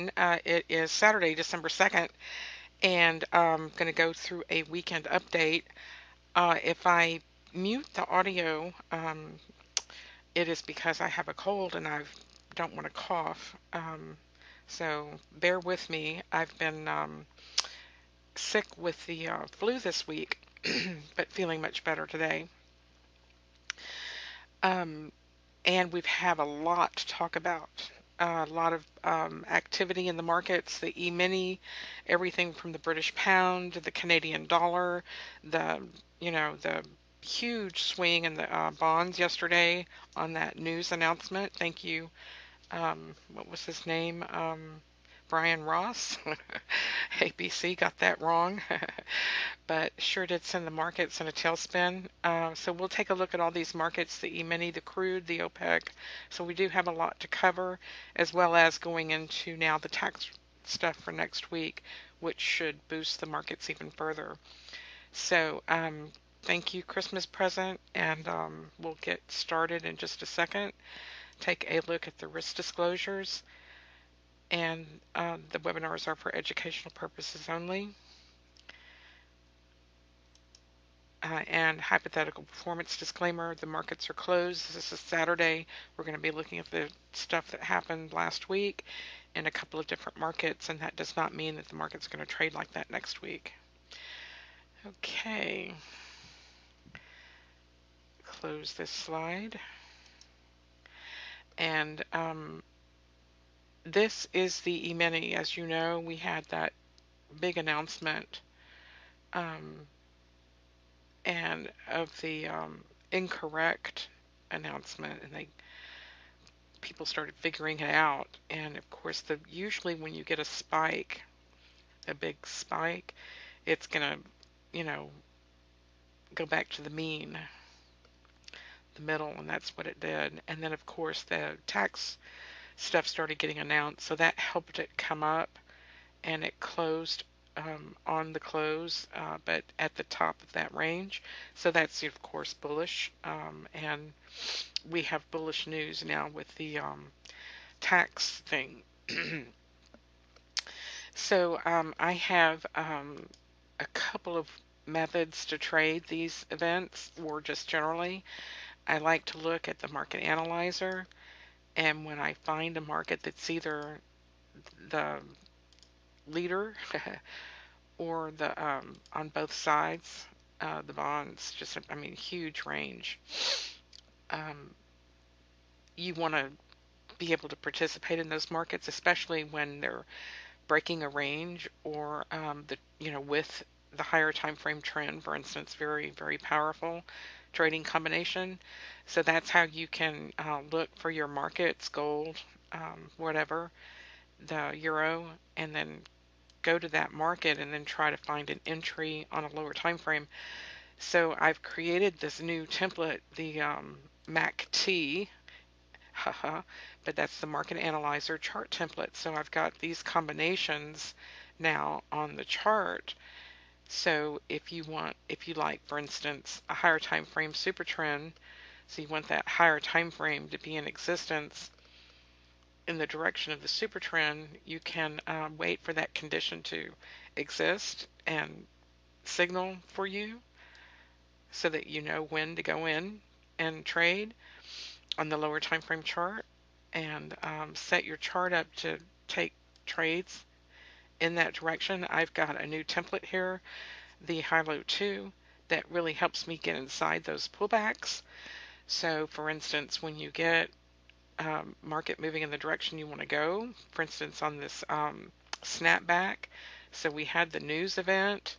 everyone. It is Saturday, December 2nd, and I'm going to go through a weekend update. If I mute the audio, it is because I have a cold and I don't want to cough. So bear with me. I've been sick with the flu this week, but feeling much better today. Um, and we have a lot to talk about. A lot of activity in the markets, the E-mini, everything from the British pound to the Canadian dollar, the the huge swing in the bonds yesterday on that news announcement. Thank you. What was his name? Brian Ross. ABC got that wrong. But sure did send the markets in a tailspin. So we'll take a look at all these markets, the E-mini, the crude, the OPEC. So we do have a lot to cover, as well as going into now the tax stuff for next week, which should boost the markets even further. So thank you, Christmas present, and we'll get started in just a second. Take a look at the risk disclosures, and the webinars are for educational purposes only. And hypothetical performance disclaimer, the markets are closed. This is Saturday. We're going to be looking at the stuff that happened last week in a couple of different markets, and that does not mean that the market's going to trade like that next week. Okay. Close this slide. And this is the E-mini. As you know, we had that big announcement and of the incorrect announcement, and people started figuring it out. And of course, usually when you get a spike, a big spike, it's gonna, you know, go back to the mean, the middle, and that's what it did. And then of course the tax stuff started getting announced, so that helped it come up, and it closed on the close, but at the top of that range. So that's of course bullish, and we have bullish news now with the tax thing. So I have a couple of methods to trade these events, or just generally. I like to look at the market analyzer, and when I find a market that's either the leader or the on both sides, the bonds, just I mean huge range. Um, you want to be able to participate in those markets, especially when they're breaking a range, or with the higher time frame trend, for instance, very powerful trading combination. So that's how you can look for your markets, gold, whatever, the euro, and then go to that market and then try to find an entry on a lower time frame. So I've created this new template, the MACT, haha, but that's the market analyzer chart template. So I've got these combinations now on the chart. So if you like, for instance, a higher time frame super trend, so you want that higher time frame to be in existence in the direction of the super trend, you can wait for that condition to exist and signal for you so that you know when to go in and trade on the lower time frame chart, and set your chart up to take trades in that direction. I've got a new template here, the high-low 2, that really helps me get inside those pullbacks. So for instance, when you get market moving in the direction you want to go, for instance on this snapback, so we had the news event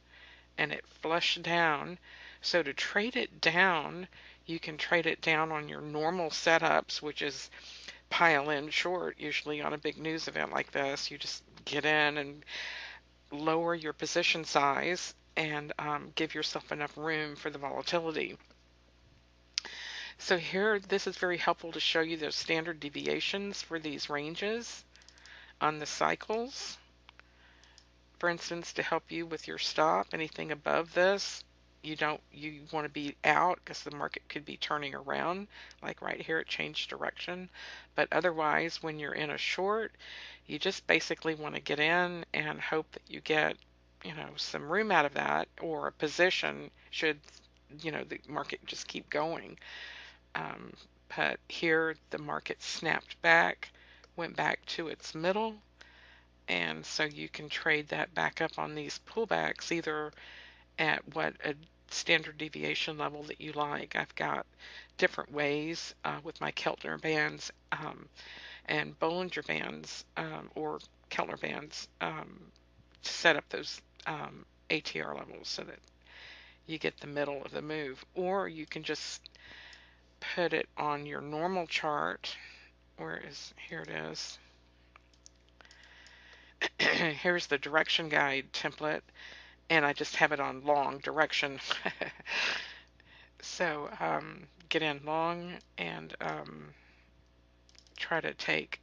and it flushed down. So to trade it down, you can trade it down on your normal setups, which is pile in short. Usually on a big news event like this, you just get in and lower your position size and give yourself enough room for the volatility. So here, this is very helpful to show you the standard deviations for these ranges on the cycles. For instance, to help you with your stop, anything above this you want to be out because the market could be turning around, like right here it changed direction. But otherwise, when you're in a short, you just basically want to get in and hope that you get, some room out of that, or a position should, the market just keep going. um, but here the market snapped back, went back to its middle, and so you can trade that back up on these pullbacks, either at what a standard deviation level that you like. I've got different ways with my Keltner bands and Bollinger bands, or Keltner bands, to set up those ATR levels so that you get the middle of the move. Or you can just put it on your normal chart. Here it is. Here's the direction guide template, and I just have it on long direction. So get in long and try to take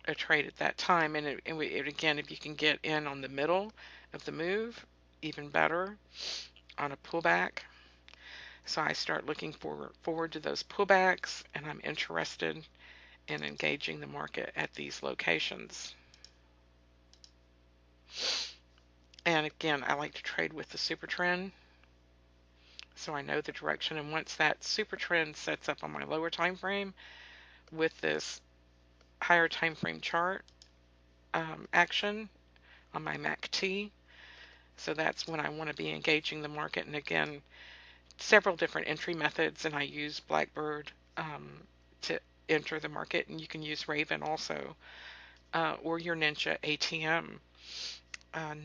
a trade at that time. And again, if you can get in on the middle of the move, even better on a pullback. So I start looking forward to those pullbacks, and I'm interested in engaging the market at these locations. And again, I like to trade with the super trend, so I know the direction. And once that super trend sets up on my lower time frame with this higher time frame chart action on my MACD, so that's when I want to be engaging the market. And again, several different entry methods, and I use Blackbird to enter the market, and you can use Raven also, or your Ninja ATM.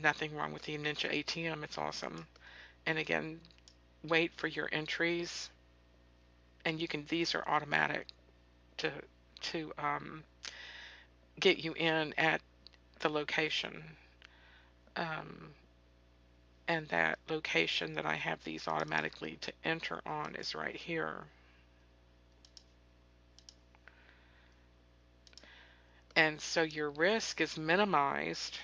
Nothing wrong with the Ninja ATM, it's awesome. And again, wait for your entries, and these are automatic to get you in at the location. Um, and that location that I have these automatically to enter on is right here. And so your risk is minimized.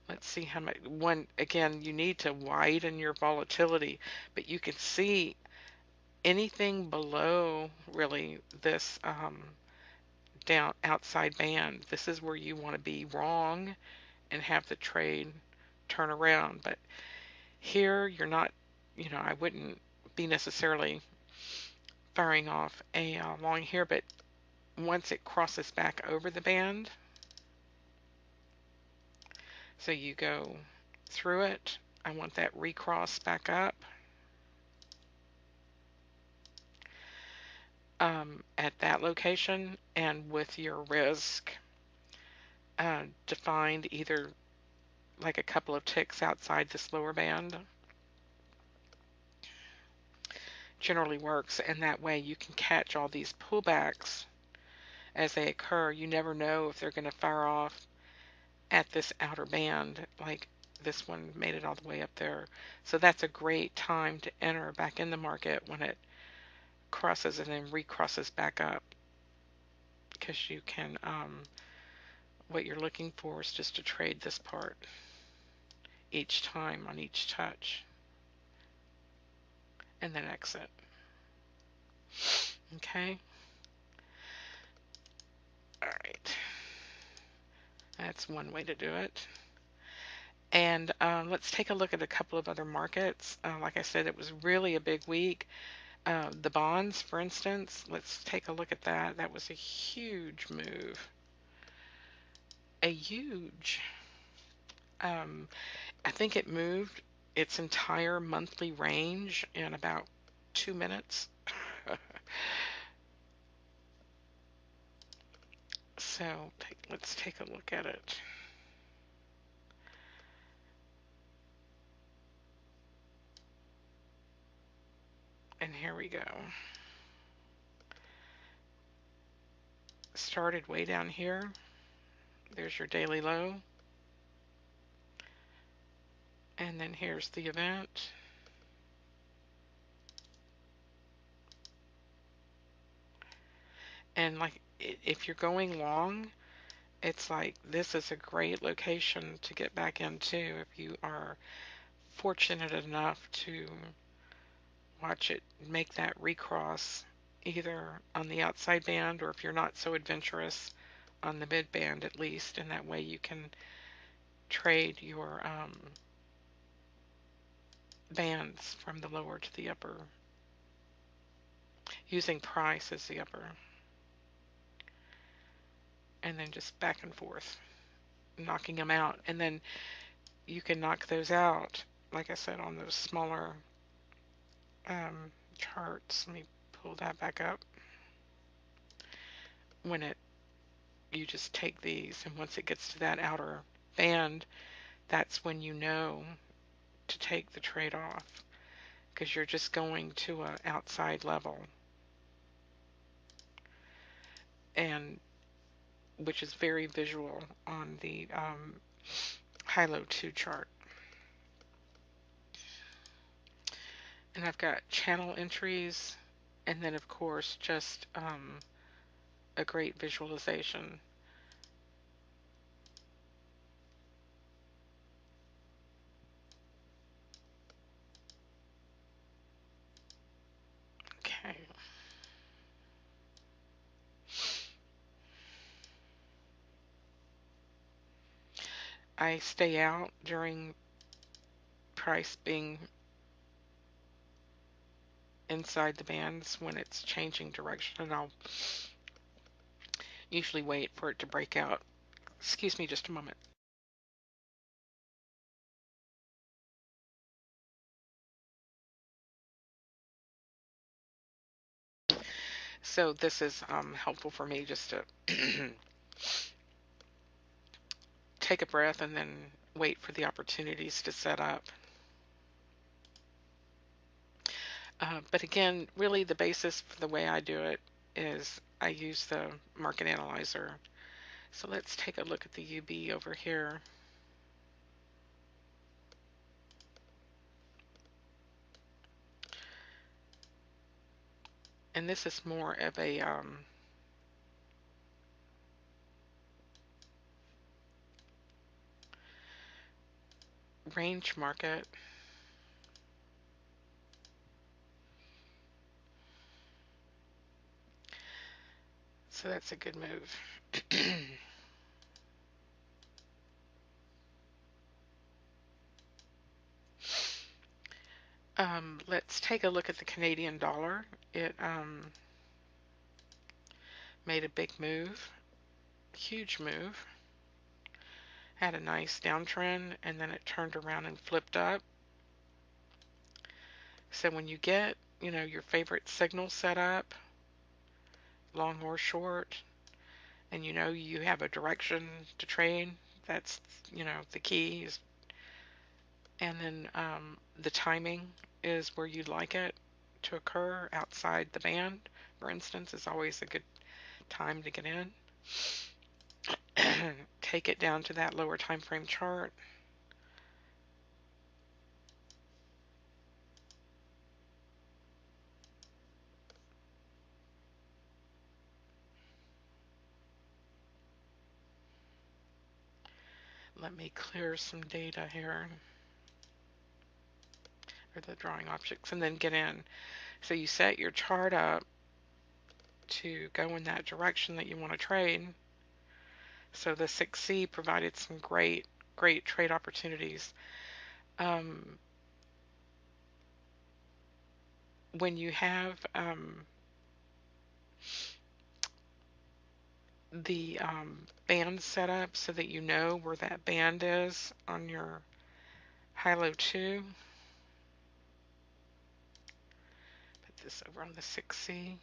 Let's see how much. Again, you need to widen your volatility, but you can see anything below really this down outside band. This is where you want to be wrong and have the trade turn around. But here you're not, I wouldn't be necessarily firing off a long here, but once it crosses back over the band, so you go through it, I want that recross back up at that location, and with your risk defined either like a couple of ticks outside this lower band, generally works. And that way you can catch all these pullbacks as they occur. You never know if they're going to fire off at this outer band, like this one made it all the way up there. So that's a great time to enter back in the market when it crosses and then recrosses back up, because you can what you're looking for is just to trade this part each time on each touch and then exit. Okay, all right, that's one way to do it. And let's take a look at a couple of other markets. Like I said, it was really a big week. The bonds, for instance, let's take a look at that. That was a huge move. A huge. Um, I think it moved its entire monthly range in about 2 minutes. So let's take a look at it. And here we go. Started way down here. There's your daily low. And then here's the event. And like if you're going long, it's like this is a great location to get back into if you are fortunate enough to watch it make that recross either on the outside band, or if you're not so adventurous, on the mid band at least, and that way you can trade your bands from the lower to the upper using price as the upper, and then just back and forth knocking them out. And then you can knock those out, like I said, on those smaller charts. Let me pull that back up. When it you just take these, and once it gets to that outer band, that's when you know to take the trade off, because you're just going to an outside level, and which is very visual on the high-low 2 chart. And I've got channel entries, and then of course just a great visualization. Okay. I stay out during price being inside the bands when it's changing direction, and I'll usually wait for it to break out. Excuse me just a moment. So this is helpful for me just to take a breath and then wait for the opportunities to set up. But again, really the basis for the way I do it is I use the market analyzer. So let's take a look at the UB over here. And this is more of a range market. So that's a good move. Let's take a look at the Canadian dollar. It made a big move, huge move, had a nice downtrend, and then it turned around and flipped up. So when you get, your favorite signal set up, long or short, and you have a direction to trade, that's, the key is, and then the timing is where you'd like it to occur outside the band, for instance, is always a good time to get in. Take it down to that lower time frame chart. Let me clear some data here, or the drawing objects, and then get in. So you set your chart up to go in that direction that you want to trade. So the 6C provided some great trade opportunities. When you have the band set up so that you know where that band is on your high-low 2, put this over on the 6C.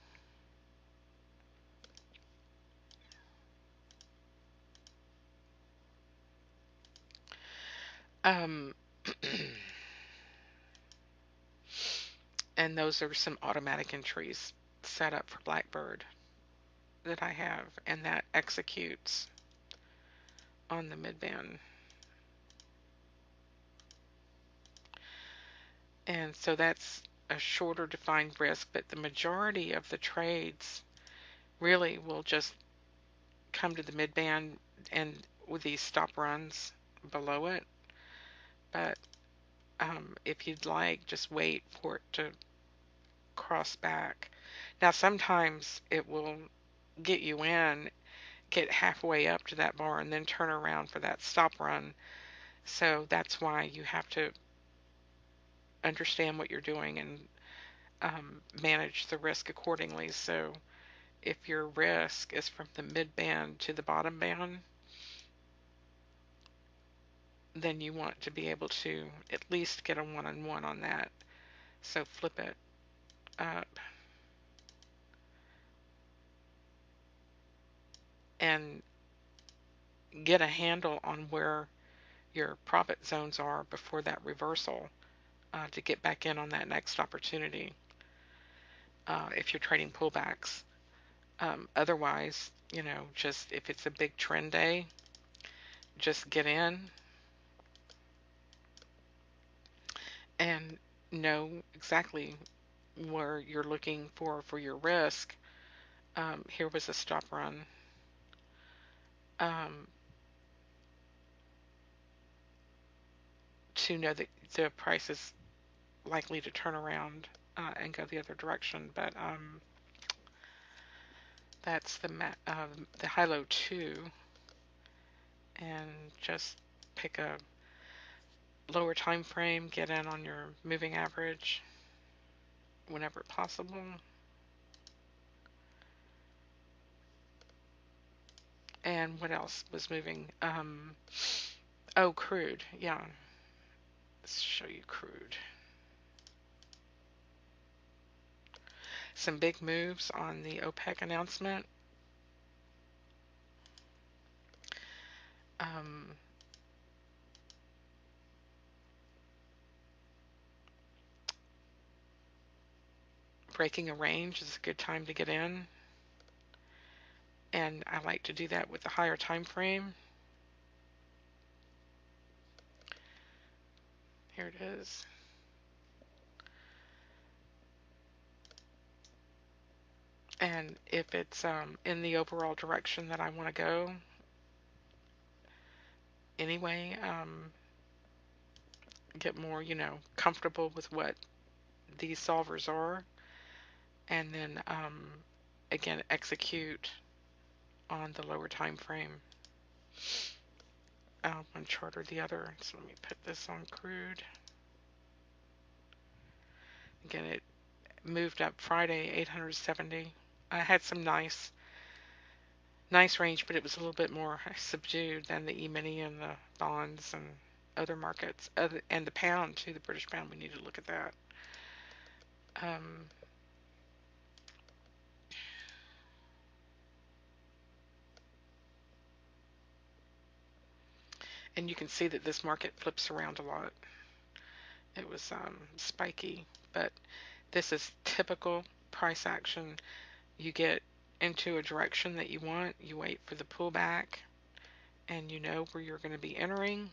And those are some automatic entries set up for Blackbird that I have, and that executes on the midband. And so that's a shorter defined risk, but the majority of the trades really will just come to the midband and with these stop runs below it. But If you'd like, just wait for it to cross back. Now, sometimes it will get you in, get halfway up to that bar, and then turn around for that stop run. So that's why you have to understand what you're doing and manage the risk accordingly. So if your risk is from the mid band to the bottom band, then you want to be able to at least get a one-on-one on that. So flip it up and get a handle on where your profit zones are before that reversal to get back in on that next opportunity if you're trading pullbacks. Otherwise, just if it's a big trend day, just get in and know exactly where you're looking for your risk. Here was a stop run. Um, to know that the price is likely to turn around and go the other direction. But that's the high-low 2, and just pick a lower time frame, get in on your moving average whenever possible. And what else was moving? Oh, crude. Yeah. Let's show you crude. Some big moves on the OPEC announcement. Um, breaking a range is a good time to get in. And I like to do that with the higher time frame. Here it is. And if it's in the overall direction that I want to go, anyway, get more, comfortable with what these solvers are, and then again execute on the lower time frame, one chart or the other. So let me put this on crude. Again, it moved up Friday 870. I had some nice range, but it was a little bit more subdued than the E-mini and the bonds and other markets, and the pound too, the British pound. We need to look at that. Um, and you can see that this market flips around a lot. It was spiky, but this is typical price action. You get into a direction that you want, you wait for the pullback, and you know where you're going to be entering.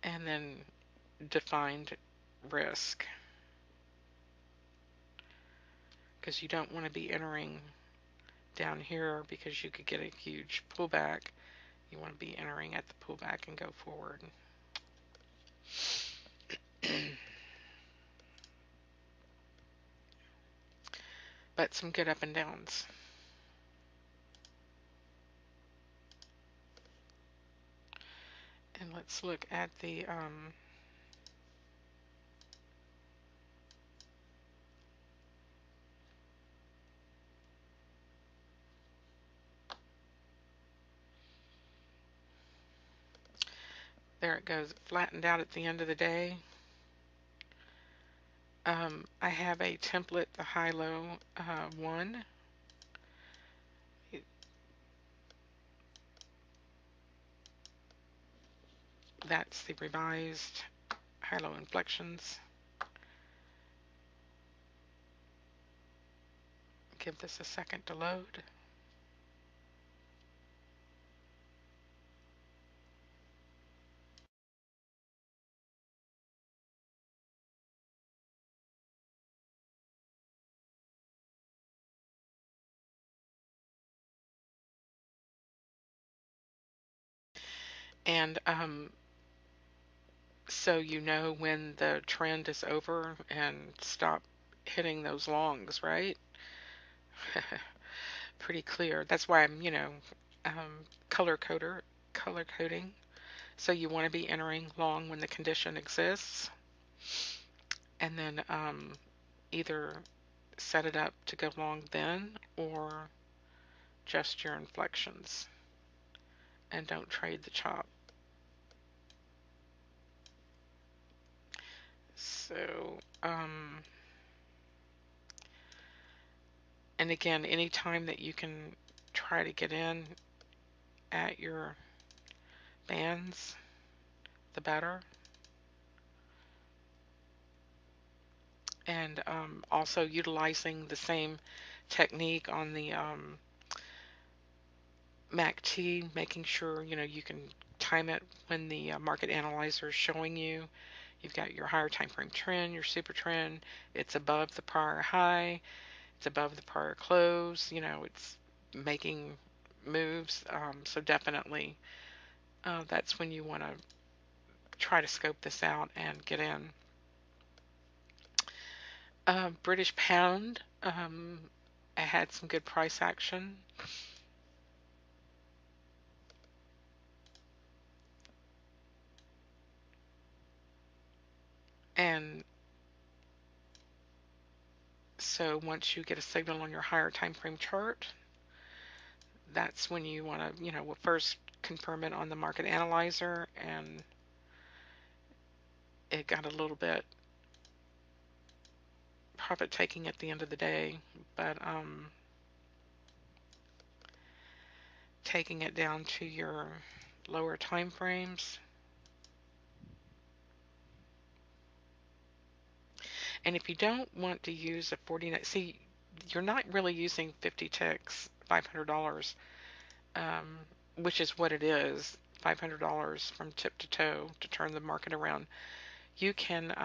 And then defined risk, because you don't want to be entering down here because you could get a huge pullback. You want to be entering at the pullback and go forward. But some good up and downs. And let's look at the there it goes, flattened out at the end of the day. I have a template, the high-low 1. That's the revised high-low inflections. Give this a second to load. And so you know when the trend is over and stop hitting those longs, right? Pretty clear. That's why I'm, um, color coder, color coding. So you want to be entering long when the condition exists, and then either set it up to go long then, or just your inflections, and don't trade the chop. So, and again, anytime that you can try to get in at your bands, the better. And also utilizing the same technique on the MACD, making sure you can time it when the market analyzer is showing you. You've got your higher time frame trend, your super trend. It's above the prior high. It's above the prior close. It's making moves. So definitely, that's when you want to try to scope this out and get in. British pound. I had some good price action. And so once you get a signal on your higher time frame chart, that's when you want to, first confirm it on the market analyzer. And it got a little bit profit taking at the end of the day, but taking it down to your lower time frames. And if you don't want to use a 49, see, you're not really using 50 ticks, $500, um, which is what it is, $500 from tip to toe to turn the market around. You can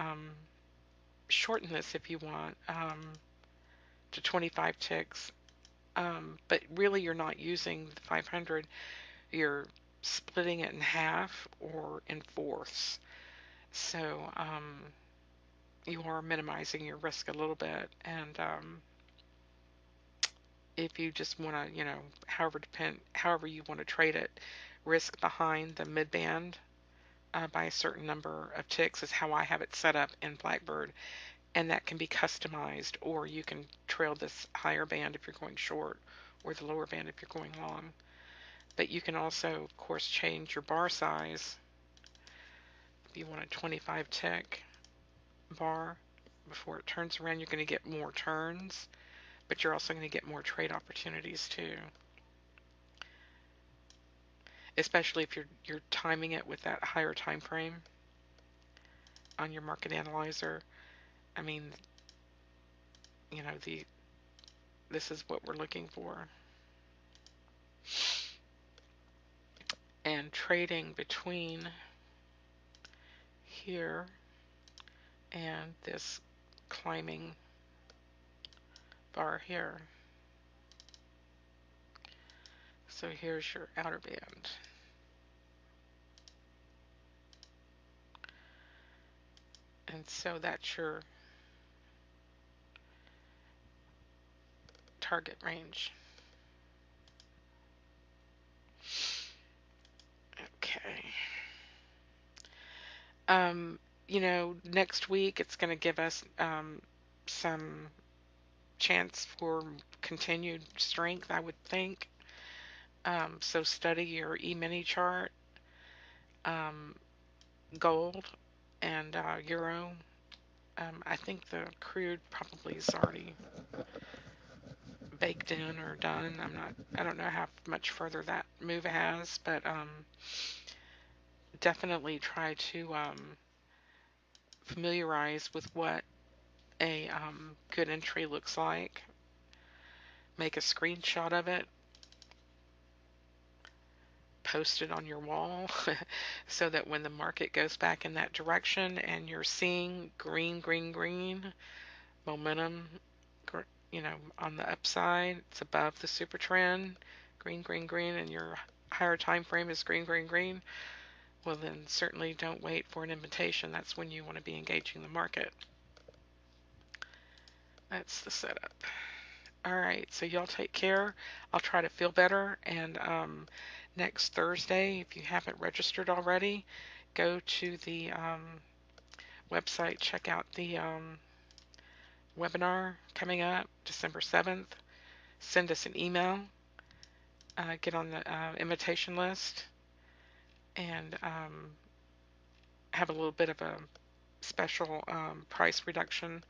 shorten this if you want, to 25 ticks, but really you're not using the 500. You're splitting it in half or in fourths. So you are minimizing your risk a little bit. And if you just want to, however you want to trade it, risk behind the mid band by a certain number of ticks is how I have it set up in Blackbird, and that can be customized, or you can trail this higher band if you're going short, or the lower band if you're going long. But you can also, of course, change your bar size. If you want a 25 tick bar before it turns around, you're going to get more turns, but you're also going to get more trade opportunities too. Especially if you're timing it with that higher time frame on your market analyzer. I mean, the this is what we're looking for. And trading between here and this climbing bar here. So here's your outer band. And so that's your target range. Okay. Um, next week it's going to give us some chance for continued strength, I would think. So study your E-mini chart, um, gold, and euro. I think the crude probably is already baked in or done. I don't know how much further that move has, but definitely try to familiarize with what a good entry looks like. Make a screenshot of it, post it on your wall so that when the market goes back in that direction and you're seeing green, green, green momentum, on the upside, it's above the super trend, green, green, green, and your higher time frame is green, green, green. well, then certainly don't wait for an invitation. That's when you want to be engaging the market. That's the setup. All right, so y'all take care. I'll try to feel better. And next Thursday, if you haven't registered already, go to the website, check out the webinar coming up December 7th. Send us an email, get on the invitation list, and have a little bit of a special price reduction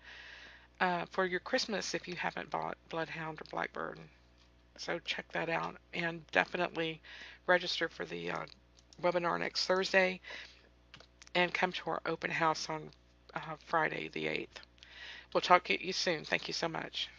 for your Christmas if you haven't bought Bloodhound or Blackbird. So check that out and definitely register for the webinar next Thursday and come to our open house on Friday the 8th. We'll talk to you soon. Thank you so much.